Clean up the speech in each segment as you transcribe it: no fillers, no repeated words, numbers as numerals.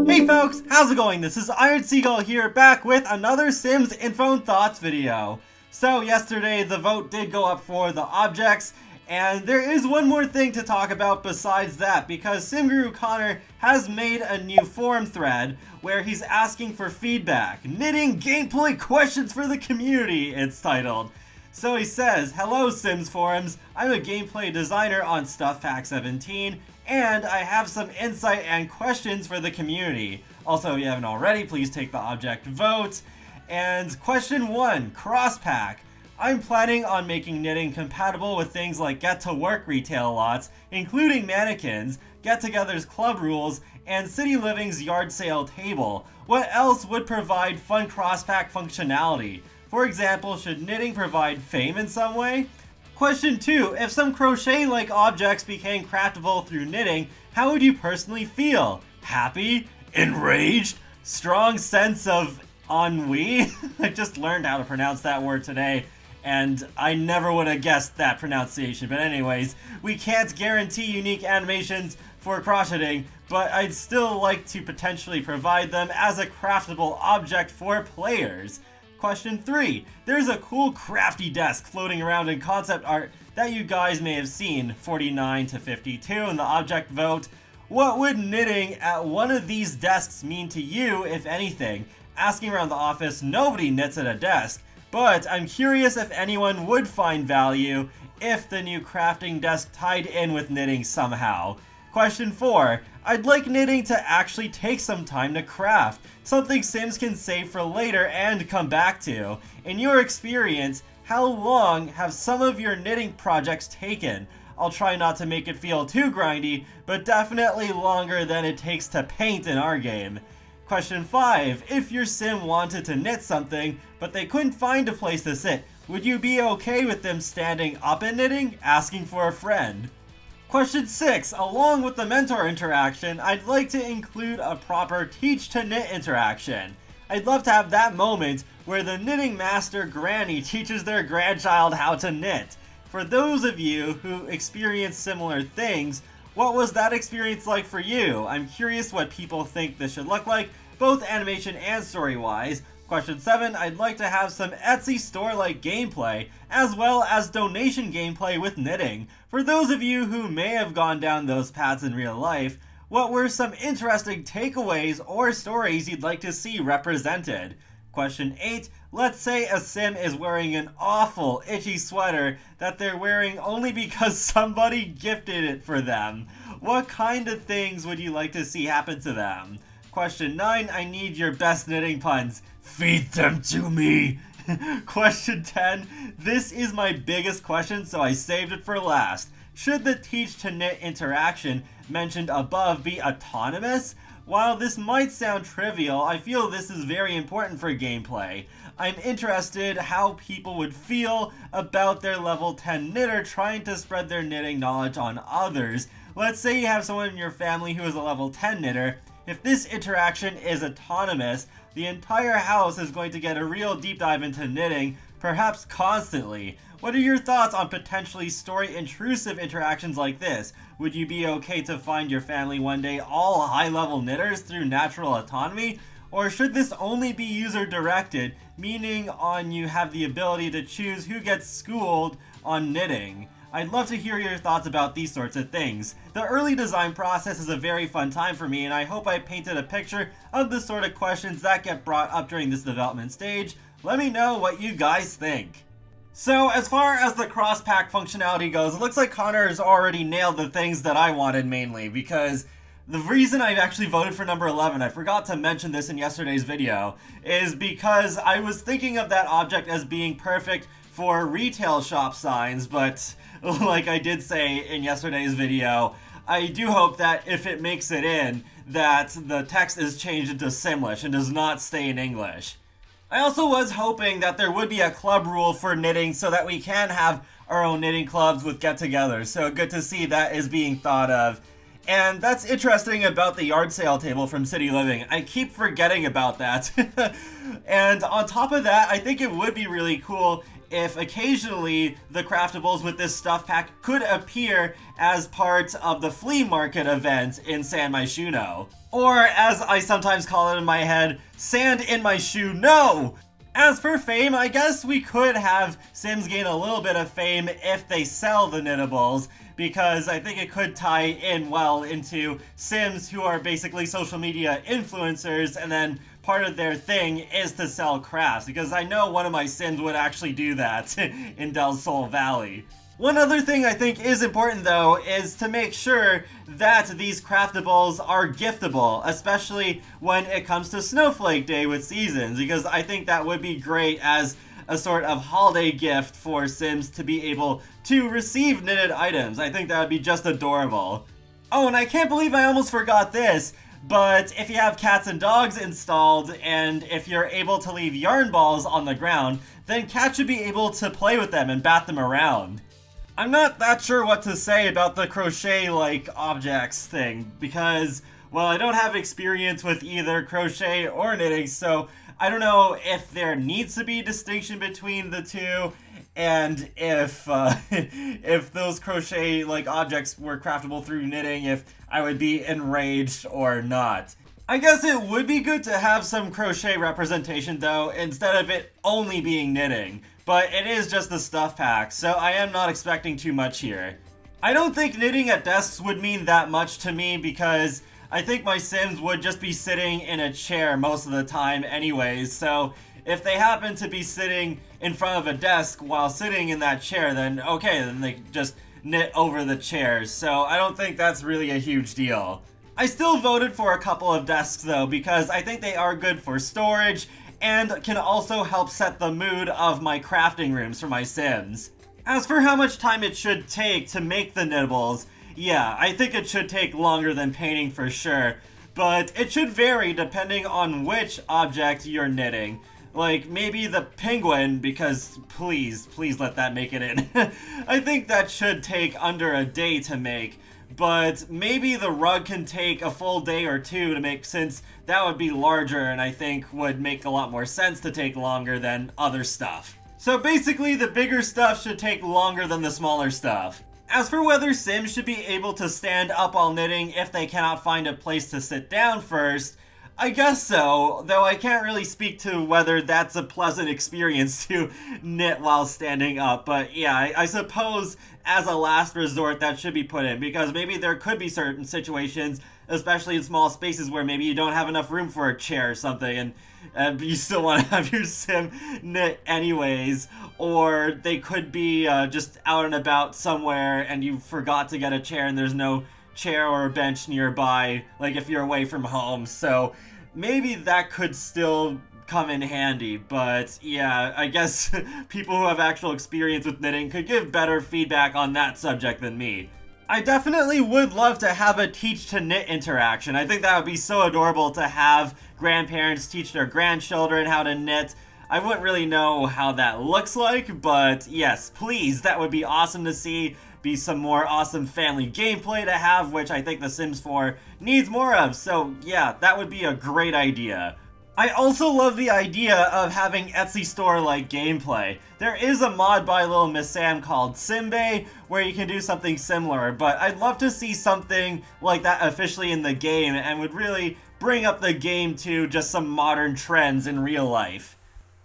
Hey folks, how's it going? This is Iron Seagull here, back with another Sims Info and Thoughts video. So yesterday the vote did go up for the objects, and there is one more thing to talk about besides that, because Sim Guru Connor has made a new forum thread where he's asking for feedback. Knitting gameplay questions for the community, it's titled. So he says, "Hello Sims forums, I'm a gameplay designer on Stuff Pack 17, and I have some insight and questions for the community. Also, if you haven't already, please take the object vote. And question 1, cross pack. I'm planning on making knitting compatible with things like get-to-work retail lots, including mannequins, get-togethers club rules, and City Living's yard sale table. What else would provide fun cross-pack functionality? For example, should knitting provide fame in some way? Question 2, if some crochet-like objects became craftable through knitting, how would you personally feel? Happy? Enraged? Strong sense of ennui?" I just learned how to pronounce that word today, and I never would have guessed that pronunciation. But anyways, we can't guarantee unique animations for crocheting, but I'd still like to potentially provide them as a craftable object for players. Question 3. There's a cool crafty desk floating around in concept art that you guys may have seen, 49 to 52 in the object vote. What would knitting at one of these desks mean to you, if anything? Asking around the office, nobody knits at a desk, but I'm curious if anyone would find value if the new crafting desk tied in with knitting somehow. Question 4. I'd like knitting to actually take some time to craft, something Sims can save for later and come back to. In your experience, how long have some of your knitting projects taken? I'll try not to make it feel too grindy, but definitely longer than it takes to paint in our game. Question 5. If your Sim wanted to knit something, but they couldn't find a place to sit, would you be okay with them standing up and knitting, asking for a friend? Question 6. Along with the mentor interaction, I'd like to include a proper teach-to-knit interaction. I'd love to have that moment where the knitting master granny teaches their grandchild how to knit. For those of you who experience similar things, what was that experience like for you? I'm curious what people think this should look like, both animation and story-wise. Question 7, I'd like to have some Etsy store-like gameplay, as well as donation gameplay with knitting. For those of you who may have gone down those paths in real life, what were some interesting takeaways or stories you'd like to see represented? Question 8, let's say a Sim is wearing an awful, itchy sweater that they're wearing only because somebody gifted it for them. What kind of things would you like to see happen to them? Question 9, I need your best knitting puns. Feed them to me! Question 10, this is my biggest question, so I saved it for last. Should the teach to knit interaction mentioned above be autonomous? While this might sound trivial, I feel this is very important for gameplay. I'm interested how people would feel about their level 10 knitter trying to spread their knitting knowledge on others. Let's say you have someone in your family who is a level 10 knitter. If this interaction is autonomous, the entire house is going to get a real deep dive into knitting, perhaps constantly. What are your thoughts on potentially story-intrusive interactions like this? Would you be okay to find your family one day all high-level knitters through natural autonomy? Or should this only be user-directed, meaning on you have the ability to choose who gets schooled on knitting? I'd love to hear your thoughts about these sorts of things. The early design process is a very fun time for me, and I hope I painted a picture of the sort of questions that get brought up during this development stage. Let me know what you guys think. So as far as the cross-pack functionality goes, it looks like Connor has already nailed the things that I wanted mainly, because the reason I actually voted for number 11, I forgot to mention this in yesterday's video, is because I was thinking of that object as being perfect for retail shop signs, but like I did say in yesterday's video, I do hope that if it makes it in, that the text is changed into Simlish and does not stay in English. I also was hoping that there would be a club rule for knitting so that we can have our own knitting clubs with get-togethers, so good to see that is being thought of. And that's interesting about the yard sale table from City Living. I keep forgetting about that. And on top of that, I think it would be really cool if occasionally the craftables with this stuff pack could appear as part of the flea market event in San My Shoe No. Or, as I sometimes call it in my head, Sand in My Shoe No! As for fame, I guess we could have Sims gain a little bit of fame if they sell the knittables, because I think it could tie in well into Sims who are basically social media influencers, and then part of their thing is to sell crafts, because I know one of my Sims would actually do that in Del Sol Valley. One other thing I think is important though is to make sure that these craftables are giftable, especially when it comes to Snowflake Day with Seasons, because I think that would be great as a sort of holiday gift for Sims to be able to receive knitted items. I think that would be just adorable. Oh, and I can't believe I almost forgot this, but if you have cats and dogs installed, and if you're able to leave yarn balls on the ground, then cats should be able to play with them and bat them around. I'm not that sure what to say about the crochet-like objects thing, because, well, I don't have experience with either crochet or knitting, so I don't know if there needs to be distinction between the two, and if if those crochet-like objects were craftable through knitting, if I would be enraged or not. I guess it would be good to have some crochet representation though, instead of it only being knitting. But it is just the stuff pack, so I am not expecting too much here. I don't think knitting at desks would mean that much to me, because I think my Sims would just be sitting in a chair most of the time anyways, so if they happen to be sitting in front of a desk while sitting in that chair, then okay, then they just knit over the chairs, so I don't think that's really a huge deal. I still voted for a couple of desks though, because I think they are good for storage, and can also help set the mood of my crafting rooms for my Sims. As for how much time it should take to make the knittables, yeah, I think it should take longer than painting for sure, but it should vary depending on which object you're knitting. Like, maybe the penguin, because please let that make it in. I think that should take under a day to make, but maybe the rug can take a full day or two to make, since that would be larger and I think would make a lot more sense to take longer than other stuff. So basically the bigger stuff should take longer than the smaller stuff. As for whether Sims should be able to stand up while knitting if they cannot find a place to sit down first, I guess so, though I can't really speak to whether that's a pleasant experience to knit while standing up, but yeah, I suppose as a last resort that should be put in, because maybe there could be certain situations, especially in small spaces, where maybe you don't have enough room for a chair or something, and you still want to have your Sim knit anyways, or they could be just out and about somewhere and you forgot to get a chair and there's no chair or a bench nearby, like if you're away from home, so maybe that could still come in handy, but yeah, I guess people who have actual experience with knitting could give better feedback on that subject than me. I definitely would love to have a teach to knit interaction. I think that would be so adorable to have grandparents teach their grandchildren how to knit. I wouldn't really know how that looks like, but yes, please, that would be awesome to see. Be some more awesome family gameplay to have, which I think The Sims 4 needs more of, so yeah, that would be a great idea. I also love the idea of having Etsy store-like gameplay. There is a mod by Little Miss Sam called Simbay, where you can do something similar, but I'd love to see something like that officially in the game, and would really bring up the game to just some modern trends in real life.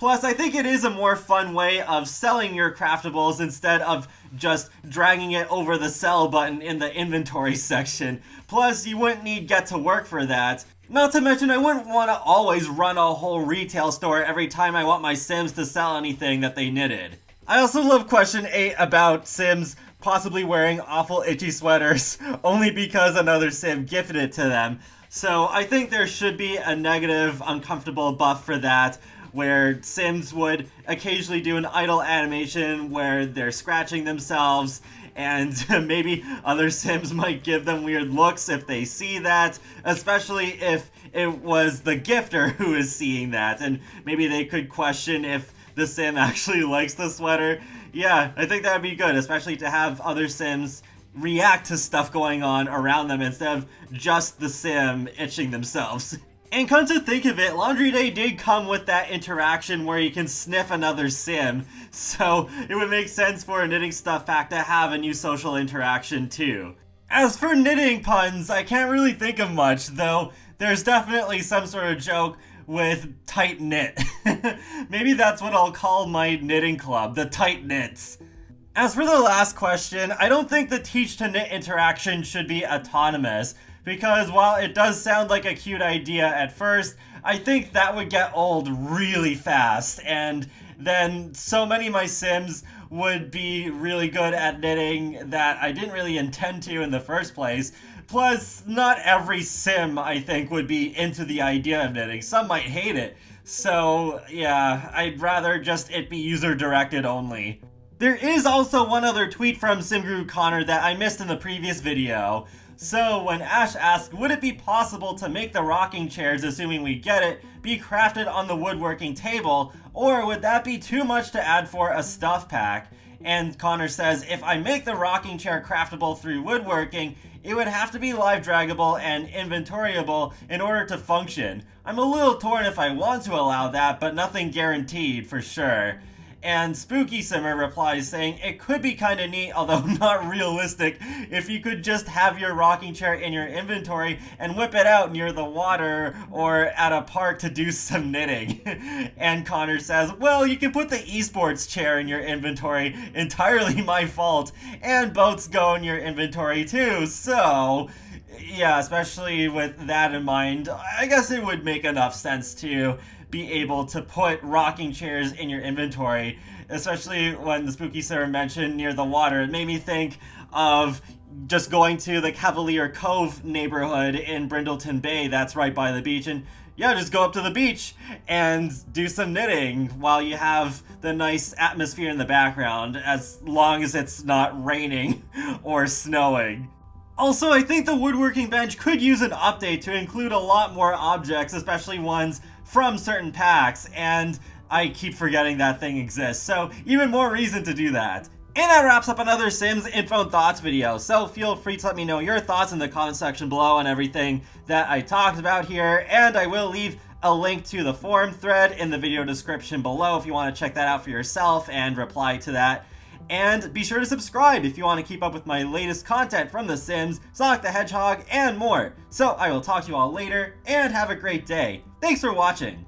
Plus, I think it is a more fun way of selling your craftables instead of just dragging it over the sell button in the inventory section. Plus, you wouldn't need Get to Work for that. Not to mention, I wouldn't want to always run a whole retail store every time I want my Sims to sell anything that they knitted. I also love question 8 about Sims possibly wearing awful itchy sweaters only because another Sim gifted it to them. So I think there should be a negative, uncomfortable buff for that, where Sims would occasionally do an idle animation where they're scratching themselves, and maybe other Sims might give them weird looks if they see that, especially if it was the gifter who is seeing that, and maybe they could question if the Sim actually likes the sweater. Yeah, I think that would be good, especially to have other Sims react to stuff going on around them instead of just the Sim itching themselves. And come to think of it, Laundry Day did come with that interaction where you can sniff another sim, so it would make sense for a knitting stuff pack to have a new social interaction too. As for knitting puns, I can't really think of much, though there's definitely some sort of joke with tight knit. Maybe that's what I'll call my knitting club, the tight knits. As for the last question, I don't think the teach to knit interaction should be autonomous, because while it does sound like a cute idea at first, I think that would get old really fast, and then so many of my Sims would be really good at knitting that I didn't really intend to in the first place. Plus, not every Sim, I think, would be into the idea of knitting. Some might hate it. So, yeah, I'd rather just it be user-directed only. There is also one other tweet from SimGuru Connor that I missed in the previous video. So, when Ash asked, would it be possible to make the rocking chairs, assuming we get it, be crafted on the woodworking table, or would that be too much to add for a stuff pack? And Connor says, if I make the rocking chair craftable through woodworking, it would have to be live draggable and inventoryable in order to function. I'm a little torn if I want to allow that, but nothing guaranteed for sure. And Spooky Simmer replies saying, it could be kinda neat, although not realistic, if you could just have your rocking chair in your inventory and whip it out near the water or at a park to do some knitting. And Connor says, well, you can put the esports chair in your inventory, entirely my fault, and boats go in your inventory too, so... yeah, especially with that in mind, I guess it would make enough sense to be able to put rocking chairs in your inventory, especially when the Spooky Sarah mentioned near the water. It made me think of just going to the Cavalier Cove neighborhood in Brindleton Bay that's right by the beach, and yeah, just go up to the beach and do some knitting while you have the nice atmosphere in the background, as long as it's not raining or snowing. Also, I think the woodworking bench could use an update to include a lot more objects, especially ones from certain packs, and I keep forgetting that thing exists, so even more reason to do that. And that wraps up another Sims Info and Thoughts video, so feel free to let me know your thoughts in the comment section below on everything that I talked about here, and I will leave a link to the forum thread in the video description below if you want to check that out for yourself and reply to that. And be sure to subscribe if you want to keep up with my latest content from The Sims, Sonic the Hedgehog, and more. So I will talk to you all later, and have a great day. Thanks for watching.